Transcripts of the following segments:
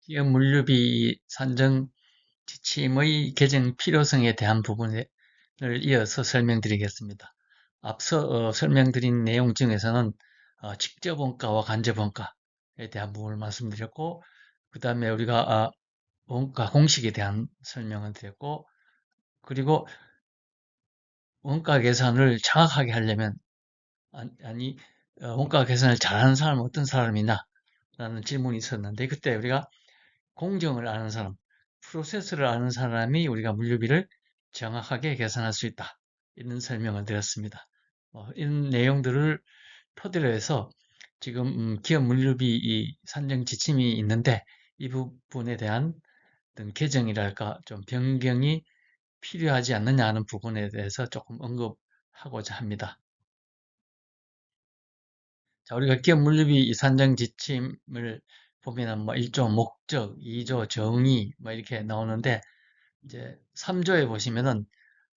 기업 물류비 산정 지침의 개정 필요성에 대한 부분을 이어서 설명드리겠습니다. 앞서 설명드린 내용 중에서는 직접 원가와 간접 원가에 대한 부분을 말씀드렸고, 그 다음에 우리가 원가 공식에 대한 설명을 드렸고, 그리고 원가 계산을 정확하게 하려면 아니, 원가 계산을 잘하는 사람은 어떤 사람이냐 라는 질문이 있었는데, 그때 우리가 공정을 아는 사람, 프로세스를 아는 사람이 우리가 물류비를 정확하게 계산할 수 있다. 이런 설명을 드렸습니다. 이런 내용들을 토대로 해서 지금 기업 물류비 이 산정 지침이 있는데 이 부분에 대한 어떤 개정이랄까 좀 변경이 필요하지 않느냐 하는 부분에 대해서 조금 언급하고자 합니다. 자, 우리가 기업 물류비 이 산정 지침을 보면은 뭐 1조 목적, 2조 정의 뭐 이렇게 나오는데 이제 3조에 보시면은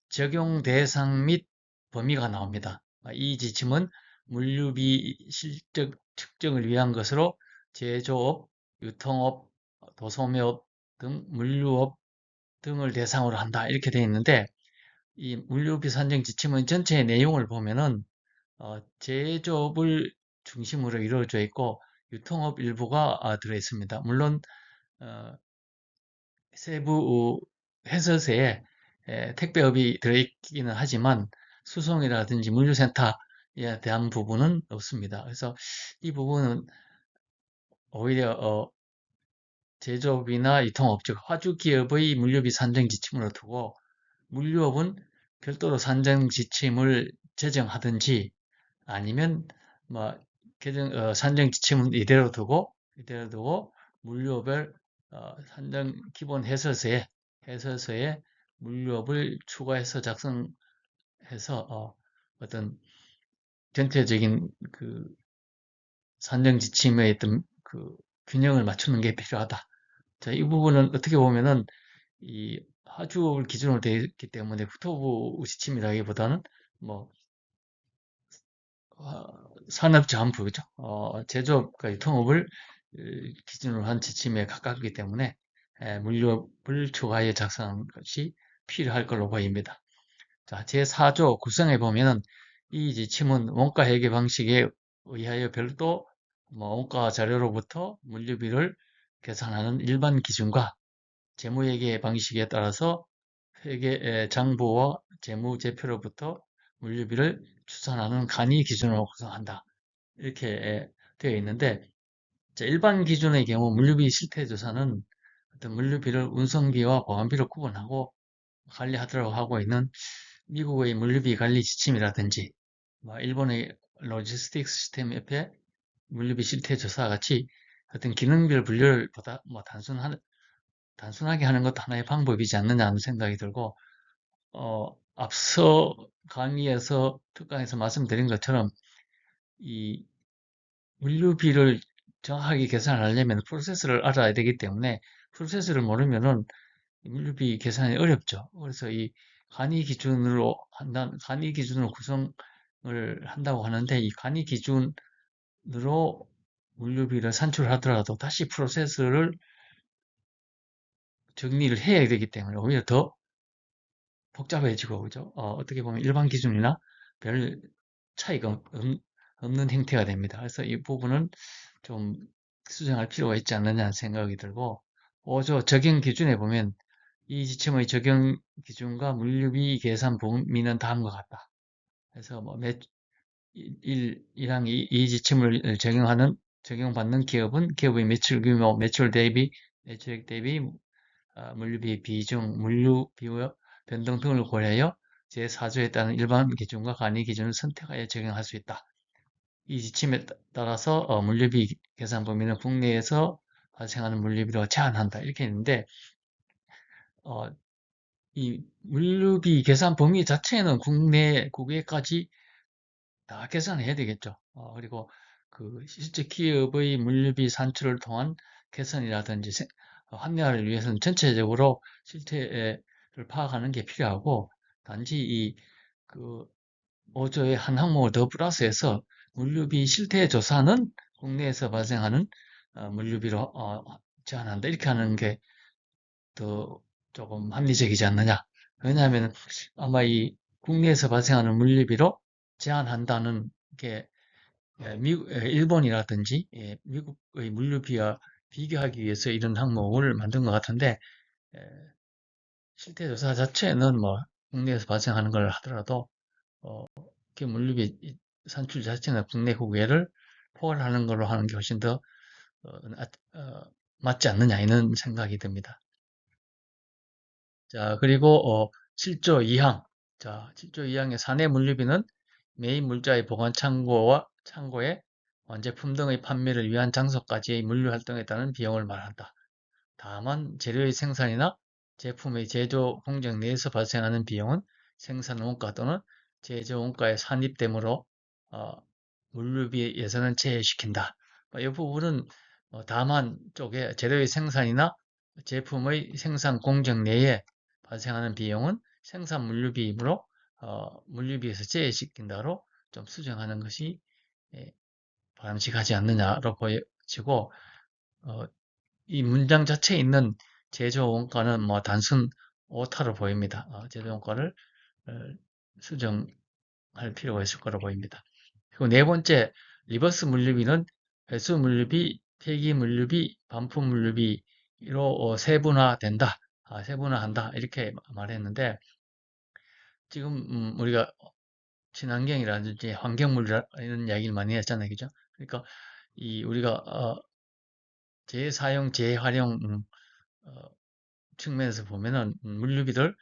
적용 대상 및 범위가 나옵니다. 이 지침은 물류비 실적 측정을 위한 것으로 제조업, 유통업, 도소매업 등 물류업 등을 대상으로 한다. 이렇게 되어 있는데 이 물류비 산정 지침의 전체의 내용을 보면은 제조업을 중심으로 이루어져 있고 유통업 일부가 들어 있습니다. 물론 어, 세부 해서세에 택배업이 들어있기는 하지만 수송이라든지 물류센터에 대한 부분은 없습니다. 그래서 이 부분은 오히려 제조업이나 유통업, 즉 화주기업의 물류비 산정 지침으로 두고 물류업은 별도로 산정 지침을 제정하든지 아니면 뭐 산정 지침은 이대로 두고 물류업을 산정 기본 해서서에 물류업을 추가해서 작성해서 어떤 전체적인 그 산정 지침의 어떤 그 균형을 맞추는 게 필요하다. 자, 이 부분은 어떻게 보면은 이 하주업을 기준으로 되어 있기 때문에 국토부 지침이라기보다는 뭐 산업자원부죠. 제조업과 유통업을 기준으로 한 지침에 가깝기 때문에 물류업을 추가해 작성한 것이 필요할 걸로 보입니다. 자, 제4조 구성에 보면은 이 지침은 원가 회계 방식에 의하여 별도 원가 자료로부터 물류비를 계산하는 일반 기준과 재무회계 방식에 따라서 회계 장부와 재무제표로부터 물류비를 추산하는 간이 기준으로 구성한다. 이렇게 되어 있는데 일반 기준의 경우 물류비 실태조사는 어떤 물류비를 운송비와 보관비로 구분하고 관리하도록 하고 있는 미국의 물류비 관리 지침이라든지 일본의 로지스틱 시스템 옆에 물류비 실태조사 같이 어떤 기능별 분류를 보다 단순하게 하는 것도 하나의 방법이지 않느냐 하는 생각이 들고 앞서 강의에서 특강에서 말씀드린 것처럼 이 물류비를 정확하게 계산을 하려면 프로세스를 알아야 되기 때문에 프로세스를 모르면은 물류비 계산이 어렵죠. 그래서 이 간이 기준으로 구성을 한다고 하는데 이 간이 기준으로 물류비를 산출하더라도 다시 프로세스를 정리를 해야 되기 때문에 오히려 더 복잡해지고 그죠? 어떻게 보면 일반 기준이나 별 차이가 없는 형태가 됩니다. 그래서 이 부분은 좀 수정할 필요가 있지 않느냐 생각이 들고 5조 적용 기준에 보면 이 지침의 적용 기준과 물류비 계산 범위는 다음과 같다. 그래서 뭐 1항 이 지침을 적용받는 기업의 매출 규모, 매출액 대비 물류비 비중, 물류비 변동 등을 고려하여 제4조에 따른 일반 기준과 간이 기준을 선택하여 적용할 수 있다. 이 지침에 따라서 물류비 계산 범위는 국내에서 발생하는 물류비로 제한한다. 이렇게 했는데 어, 이 물류비 계산 범위 자체는 국외까지 다 계산해야 되겠죠. 그리고 그 실제 기업의 물류비 산출을 통한 개선이라든지 합리화를 위해서는 전체적으로 실태를 파악하는 게 필요하고 단지 그 5조의 한 항목을 더 플러스해서 물류비 실태 조사는 국내에서 발생하는 물류비로 제한한다. 이렇게 하는 게 더 조금 합리적이지 않느냐. 왜냐하면 아마 이 국내에서 발생하는 물류비로 제한한다는 게 일본이라든지 미국의 물류비와 비교하기 위해서 이런 항목을 만든 것 같은데 예, 실태 조사 자체는 뭐 국내에서 발생하는 걸 하더라도 그 물류비 산출 자체는 국내 국외를 포괄하는 걸로 하는 게 훨씬 더 어, 맞지 않느냐 이런 생각이 듭니다. 자, 그리고 7조 2항. 자, 7조 2항의 사내 물류비는 메인 물자의 보관 창고에 완제품 등의 판매를 위한 장소까지의 물류 활동에 따른 비용을 말한다. 다만 재료의 생산이나 제품의 제조 공정 내에서 발생하는 비용은 생산 원가 또는 제조 원가에 산입되므로 어, 물류비에서는 제외시킨다. 이 부분은 다만 쪽에 재료의 생산이나 제품의 생산 공정 내에 발생하는 비용은 생산 물류비이므로 물류비에서 제외시킨다로 좀 수정하는 것이 예, 바람직하지 않느냐로 보여지고 어, 이 문장 자체에 있는 제조 원가는 뭐 단순 오타로 보입니다. 제조 원가를 어, 수정할 필요가 있을 거로 보입니다. 그리고 네 번째, 리버스 물류비는 회수 물류비, 폐기 물류비, 반품 물류비로 세분화된다. 세분화한다. 이렇게 말했는데 지금 우리가 친환경이라든지 환경물 이런 이야기를 많이 했잖아요. 그죠? 그러니까 이 우리가 재사용, 재활용 어, 측면에서 보면은 물류비들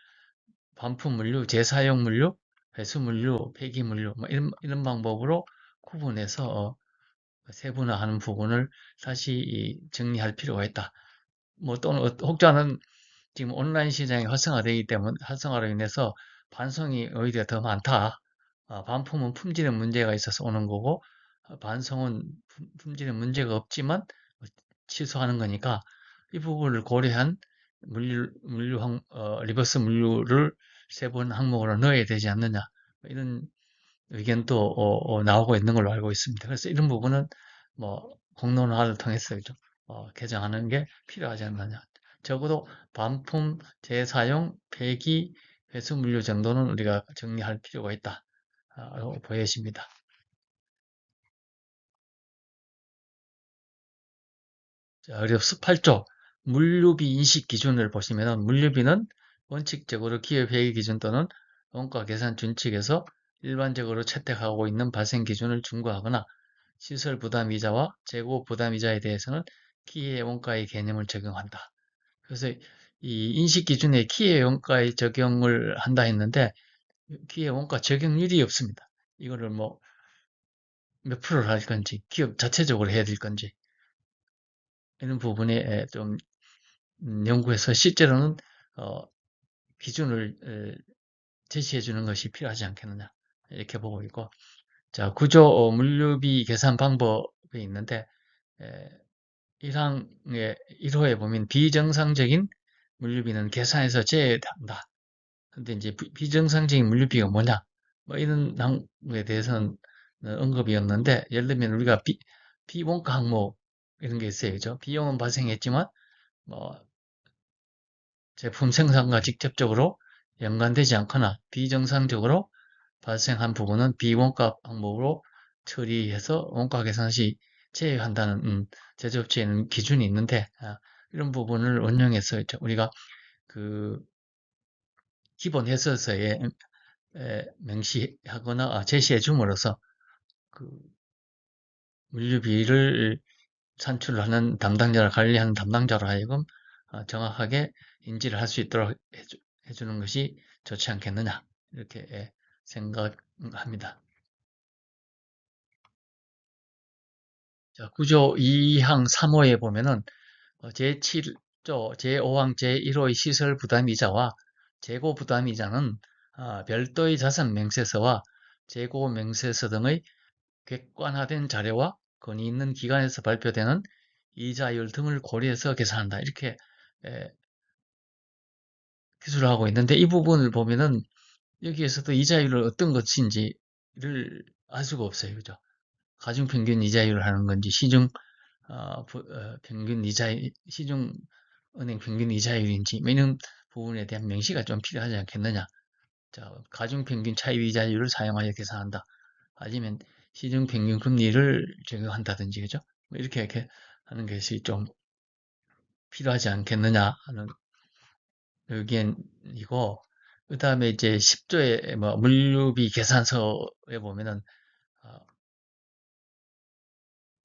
반품 물류, 재사용 물류, 회수 물류, 폐기 물류 뭐 이런 방법으로 구분해서 세분화하는 부분을 다시 정리할 필요가 있다. 뭐 또는 혹자는 지금 온라인 시장이 활성화되기 때문에 활성화로 인해서 반송이 오히려 더 많다. 반품은 품질에 문제가 있어서 오는 거고 반송은 품질에 문제가 없지만 취소하는 거니까 이 부분을 고려한 리버스 물류를 세분 항목으로 넣어야 되지 않느냐 이런 의견도 나오고 있는 걸로 알고 있습니다. 그래서 이런 부분은 뭐 공론화를 통해서 좀 개정하는 게 필요하지 않느냐. 적어도 반품, 재사용, 폐기, 회수 물류 정도는 우리가 정리할 필요가 있다. 보여집니다. 자, 그리고 18조 물류비 인식 기준을 보시면 물류비는 원칙적으로 기업 회계 기준 또는 원가 계산 준칙에서 일반적으로 채택하고 있는 발생 기준을 준거하거나 시설 부담이자와 재고 부담이자에 대해서는 기회 원가의 개념을 적용한다. 그래서 이 인식 기준에 기회 원가의 적용을 한다 했는데 기회 원가 적용률이 없습니다. 이거를 뭐 몇 프로를 할 건지 기업 자체적으로 해야 될 건지 이런 부분에 좀 연구해서 실제로는 어, 기준을 제시해 주는 것이 필요하지 않겠느냐 이렇게 보고 있고 자 구조 물류비 계산 방법이 있는데 1항의 1호에 보면 비정상적인 물류비는 계산에서 제외한다. 근데 이제 비정상적인 물류비가 뭐냐? 뭐 이런 항목에 대해서는 언급이었는데 예를 들면 우리가 비원가 항목 이런 게 있어요. 그죠? 비용은 발생했지만 뭐 제품 생산과 직접적으로 연관되지 않거나 비정상적으로 발생한 부분은 비원가 항목으로 처리해서 원가 계산 시 제외한다는 제조업체에는 기준이 있는데 이런 부분을 원용해서 우리가 그 기본 해설서에 명시하거나 제시해 줌으로써 그 물류비를 산출하는 담당자를 관리하는 담당자로 하여금 정확하게 인지를 할 수 있도록 해주는 것이 좋지 않겠느냐 이렇게 생각합니다. 자, 구조 2항 3호에 보면은 제7조 제5항 제1호의 시설 부담이자와 재고 부담이자는 별도의 자산 명세서와 재고 명세서 등의 객관화된 자료와 건의 있는 기관에서 발표되는 이자율 등을 고려해서 계산한다. 이렇게 기술을 하고 있는데 이 부분을 보면은 여기에서도 이자율을 어떤 것인지를 알 수가 없어요. 그죠? 가중평균 이자율을 하는 건지 시중 평균 시중은행 평균 이자율인지 뭐 이런 부분에 대한 명시가 좀 필요하지 않겠느냐. 자, 가중평균 차익 이자율을 사용하여 계산한다. 아니면 시중 평균 금리를 적용한다든지, 그죠? 뭐 이렇게 하는 것이 좀 필요하지 않겠느냐 하는 의견이고, 그 다음에 이제 10조의 뭐 물류비 계산서에 보면은 어,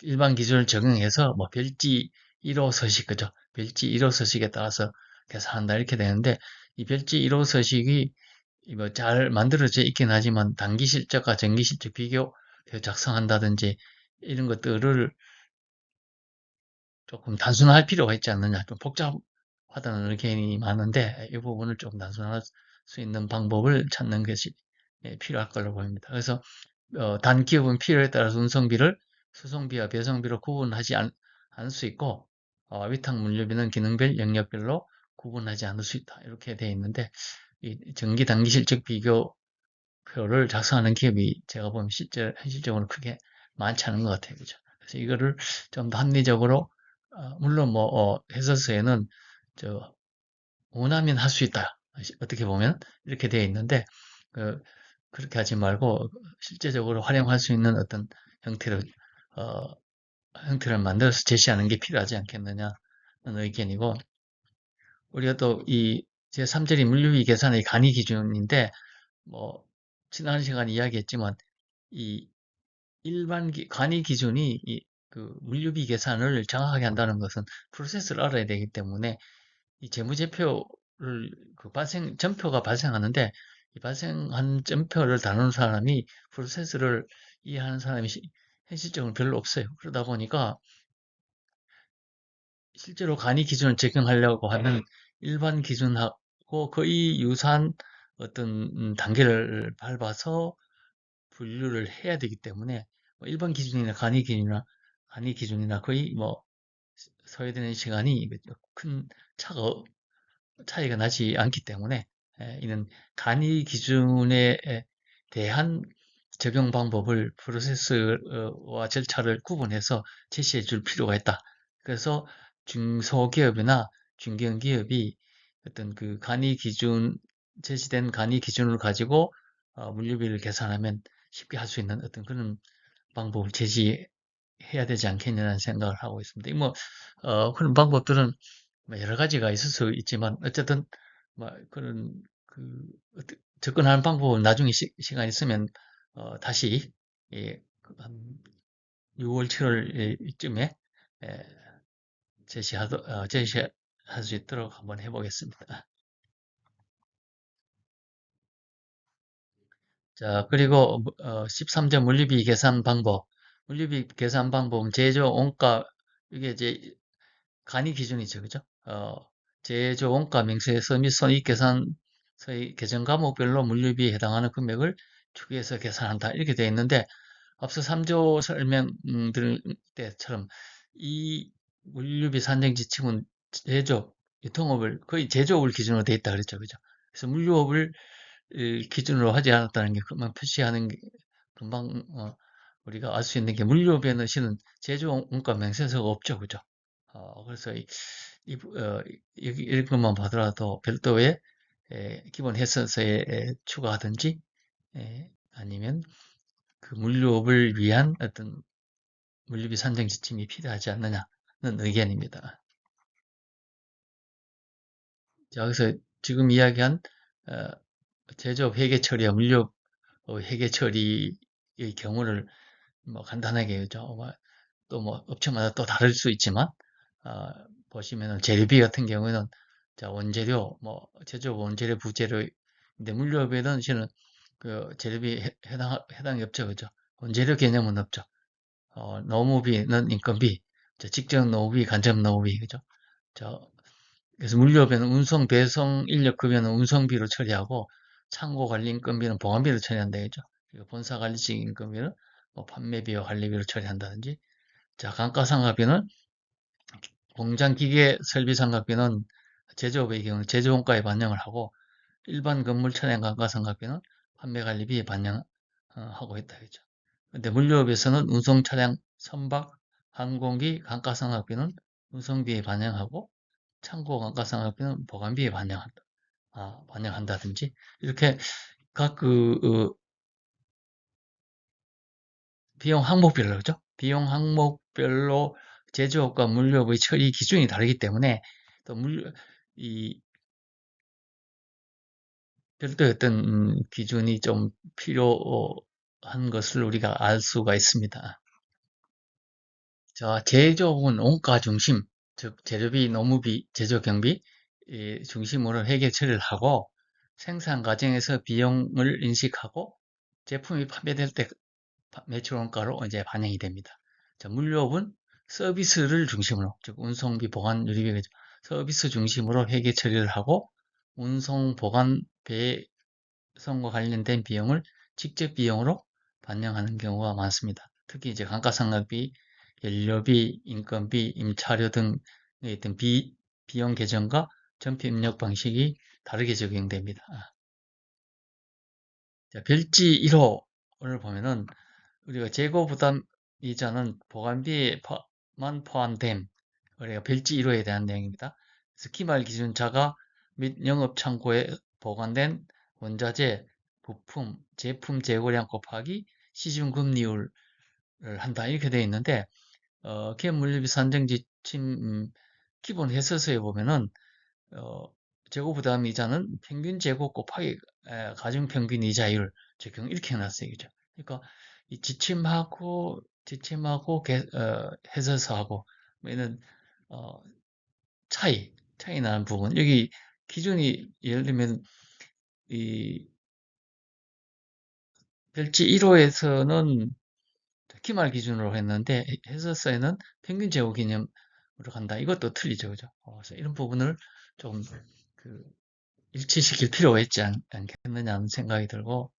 일반 기준을 적용해서 뭐 별지 1호 서식, 그죠? 별지 1호 서식에 따라서 계산한다 이렇게 되는데, 이 별지 1호 서식이 뭐 잘 만들어져 있긴 하지만 단기 실적과 정기 실적 비교 작성한다든지 이런 것들을 조금 단순화할 필요가 있지 않느냐. 좀 복잡하다는 의견이 많은데 이 부분을 좀 단순화할 수 있는 방법을 찾는 것이 필요할 걸로 보입니다. 그래서 단기업은 필요에 따라서 운송비를 수송비와 배송비로 구분하지 않을 수 있고 위탁 물류비는 기능별 영역별로 구분하지 않을 수 있다. 이렇게 되어 있는데 이 정기 단기 실적 비교 표를 작성하는 기업이 제가 보면 현실적으로 크게 많지 않은 것 같아요. 그죠? 그래서 이거를 좀 더 합리적으로, 물론 뭐, 해설서에는 저, 원하면 할 수 있다. 어떻게 보면 이렇게 되어 있는데, 그, 그렇게 하지 말고 실제적으로 활용할 수 있는 어떤 형태를, 어, 형태를 만들어서 제시하는 게 필요하지 않겠느냐는 의견이고, 우리가 또 이 제3절이 물류비 계산의 간이 기준인데, 뭐, 지난 시간에 이야기했지만, 이 간이 기준이 그 물류비 계산을 정확하게 한다는 것은 프로세스를 알아야 되기 때문에 이 재무제표를 점표가 발생하는데 이 발생한 점표를 다루는 사람이 프로세스를 이해하는 사람이 현실적으로 별로 없어요. 그러다 보니까 실제로 간이 기준을 적용하려고 하면 일반 기준하고 거의 유사한 어떤 단계를 밟아서 분류를 해야 되기 때문에 뭐 일반 기준이나 간이 기준이나 거의 뭐 소요되는 시간이 큰 차가 차이가 나지 않기 때문에 이는 간이 기준에 대한 적용 방법을 프로세스와 절차를 구분해서 제시해 줄 필요가 있다. 그래서 중소기업이나 중견기업이 어떤 그 제시된 간이 기준을 가지고 물류비를 계산하면 쉽게 할 수 있는 어떤 그런 방법을 제시해야 되지 않겠냐는 생각을 하고 있습니다. 그런 방법들은 뭐 여러 가지가 있을 수 있지만, 어쨌든, 뭐, 접근하는 방법은 나중에 시간 있으면, 다시, 예, 한 6월, 7월 쯤에, 예, 제시할 수 있도록 한번 해보겠습니다. 자, 그리고 13점 물류비 계산 방법. 물류비 계산 방법은 제조 원가 이게 이제 간이 기준이죠, 그죠? 제조 원가 명세서 및 손익 계산서의 계정 과목별로 물류비에 해당하는 금액을 추계해서 계산한다 이렇게 되어 있는데 앞서 3조 설명드릴 때처럼 이 물류비 산정 지침은 유통업을 거의 제조업을 기준으로 되어 있다 그랬죠, 그죠? 그래서 물류업을 기준으로 하지 않았다는 게 그만 표시하는 게 금방 우리가 알 수 있는 게 물류업에는 실은 제조 원가 명세서가 없죠, 그죠? 그래서 여기 이것만 보더라도 별도의 기본 해설서에 추가하든지 아니면 그 물류업을 위한 어떤 물류비 산정 지침이 필요하지 않느냐는 의견입니다. 자, 그래서 지금 이야기한 어, 제조업 회계 처리와 물류업 회계 처리의 경우를 뭐 간단하게 또 뭐 업체마다 또 다를 수 있지만 어, 보시면은 재료비 같은 경우에는 자 원재료 뭐 제조업 원재료 부재료인데 물류업에는 실은 그 재료비 해당이 없죠, 그죠? 원재료 개념은 없죠. 노무비는 인건비, 직접 노무비, 간접 노무비, 그죠? 저, 그래서 물류업에는 운송, 배송, 인력 급여는 운송비로 처리하고, 창고 관리 인건비는 보관비로 처리한다, 그죠? 그리고 본사 관리직 인건비는 뭐 판매비와 관리비로 처리한다든지, 자, 감가상각비는 공장 기계 설비 상각비는 제조업의 경우 제조원가에 반영을 하고, 일반 건물 차량 감가상각비는 판매 관리비에 반영하고 있다, 그죠? 근데 물류업에서는 운송 차량 선박, 항공기 감가상각비는 운송비에 반영하고 창고 감가상각비는 보관비에 반영한다든지 이렇게 각 비용 항목별로 그죠? 비용 항목별로 제조업과 물류업의 처리 기준이 다르기 때문에 또 이 별도의 어떤 기준이 좀 필요한 것을 우리가 알 수가 있습니다. 자, 제조업은 원가 중심, 즉 재료비, 노무비, 제조 경비 중심으로 회계 처리를 하고 생산 과정에서 비용을 인식하고 제품이 판매될 때 매출 원가로 이제 반영이 됩니다. 자, 물류업은 서비스를 중심으로, 즉 운송비, 보관, 유리비, 서비스 중심으로 회계 처리를 하고 운송, 보관, 배송과 관련된 비용을 직접 비용으로 반영하는 경우가 많습니다. 특히 이제 감가상각비, 연료비, 인건비, 임차료 등의 어떤 비용 계정과 전표 입력 방식이 다르게 적용됩니다. 자, 별지 1호를 보면은 우리가 재고 부담 이자는 보관비에만 포함됨. 우리가 별지 1호에 대한 내용입니다. 그래서 기말 기준 자가 및 영업 창고에 보관된 원자재, 부품, 제품 재고량 곱하기 시중 금리율을 한다. 이렇게 되어 있는데, 기업 물류비 산정 지침 기본 해서서에 보면은 어, 재고 부담 이자는 평균 재고 곱하기 가중 평균 이자율 적용 이렇게 해놨어요. 그죠? 그러니까 이 지침하고 해서서하고 뭐 이런 어, 차이 나는 부분 여기 기준이 예를 들면 이 별지 1호에서는 기말 기준으로 했는데 해서서에는 평균 재고 개념으로 간다. 이것도 틀리죠, 그죠? 그래서 이런 부분을 좀 그 일치시킬 필요가 있지 않겠느냐 하는 생각이 들고,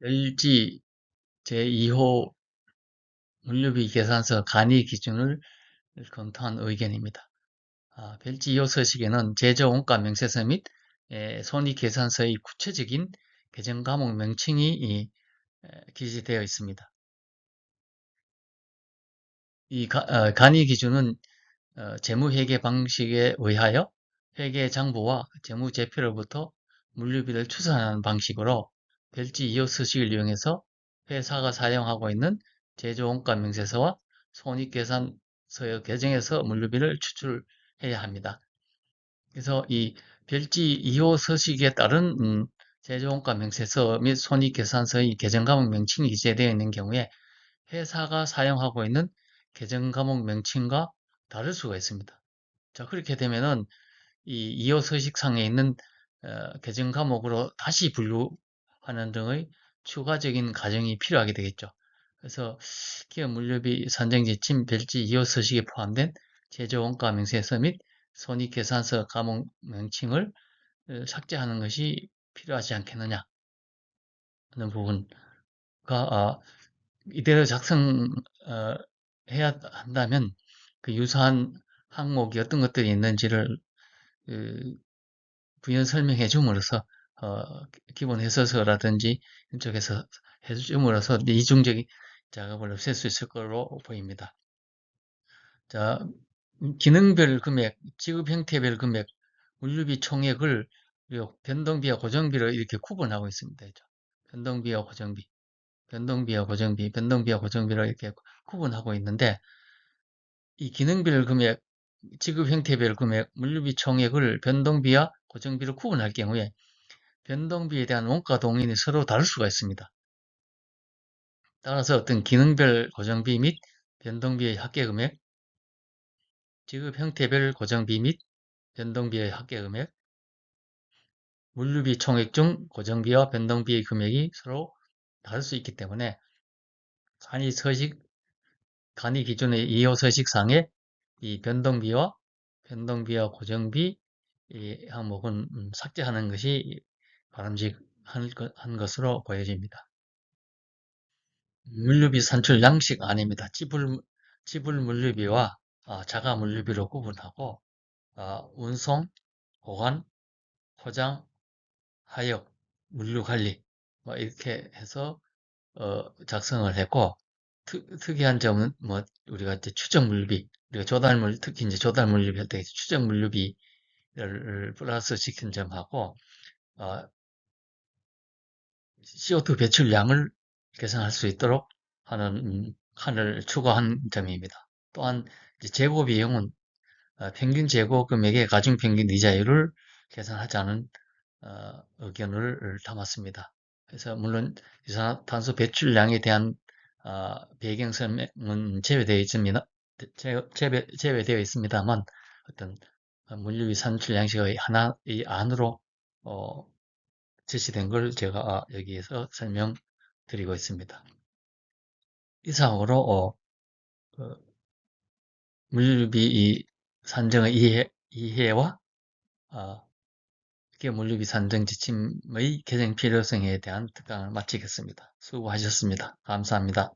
LG 제2호 물류비 계산서 간이 기준을 검토한 의견입니다. 별지 2호 서식에는 제조 원가 명세서 및 손익 계산서의 구체적인 계정 과목 명칭이 기재되어 있습니다. 이 간이 기준은 재무회계 방식에 의하여 회계 장부와 재무제표로부터 물류비를 추산하는 방식으로 별지 2호 서식을 이용해서 회사가 사용하고 있는 제조원가 명세서와 손익계산서의 계정에서 물류비를 추출해야 합니다. 그래서 이 별지 2호 서식에 따른 제조원가 명세서 및 손익계산서의 계정 과목 명칭이 기재되어 있는 경우에 회사가 사용하고 있는 계정 과목 명칭과 다를 수가 있습니다. 자, 그렇게 되면은 이 이호 서식상에 있는 계정 과목으로 다시 분류하는 등의 추가적인 과정이 필요하게 되겠죠. 그래서 기업 물류비 산정 지침 별지 이호 서식에 포함된 제조 원가 명세서 및 손익계산서 과목 명칭을 삭제하는 것이 필요하지 않겠느냐 하는 부분과 이대로 해야 한다면 그 유사한 항목이 어떤 것들이 있는지를 그 부연 설명해 줌으로써 기본 해서서라든지 이쪽에서 해줌으로써 이중적인 작업을 없앨 수 있을 걸로 보입니다. 자, 기능별 금액, 지급 형태별 금액, 물류비 총액을 변동비와 고정비로 이렇게 구분하고 있습니다. 변동비와 고정비, 변동비와 고정비, 변동비와 고정비로 이렇게 구분하고 있는데 이 기능별 금액, 지급 형태별 금액, 물류비 총액을 변동비와 고정비로 구분할 경우에 변동비에 대한 원가 동인이 서로 다를 수가 있습니다. 따라서 어떤 기능별 고정비 및 변동비의 합계금액, 지급 형태별 고정비 및 변동비의 합계금액, 물류비 총액 중 고정비와 변동비의 금액이 서로 다를 수 있기 때문에 간이 기준의 2호 서식상에 이 변동비와 고정비 이 항목은 삭제하는 것이 바람직한 것으로 보여집니다. 물류비 산출 양식 아닙니다. 지불 물류비와 자가 물류비로 구분하고 운송, 보관, 포장, 하역, 물류 관리 뭐 이렇게 해서 작성을 했고 특이한 점은 뭐 우리가 이제 추정 물류비, 우리가 특히 이제 조달 물류비 할 때 추정 물류비를 플러스 시킨 점하고 어, CO2 배출량을 계산할 수 있도록 하는 칸을 추가한 점입니다. 또한 이제 재고 비용은 평균 재고 금액의 가중 평균 이자율을 계산하자는 의견을 담았습니다. 그래서 물론 이산화탄소 배출량에 대한 배경 설명은 제외되어 있습니다만 어떤 물류비 산출 양식의 하나의 안으로 어, 제시된 걸 제가 여기에서 설명드리고 있습니다. 이상으로 그 물류비 산정의 이해와 어, 물류비 산정 지침의 개정 필요성에 대한 특강을 마치겠습니다. 수고하셨습니다. 감사합니다.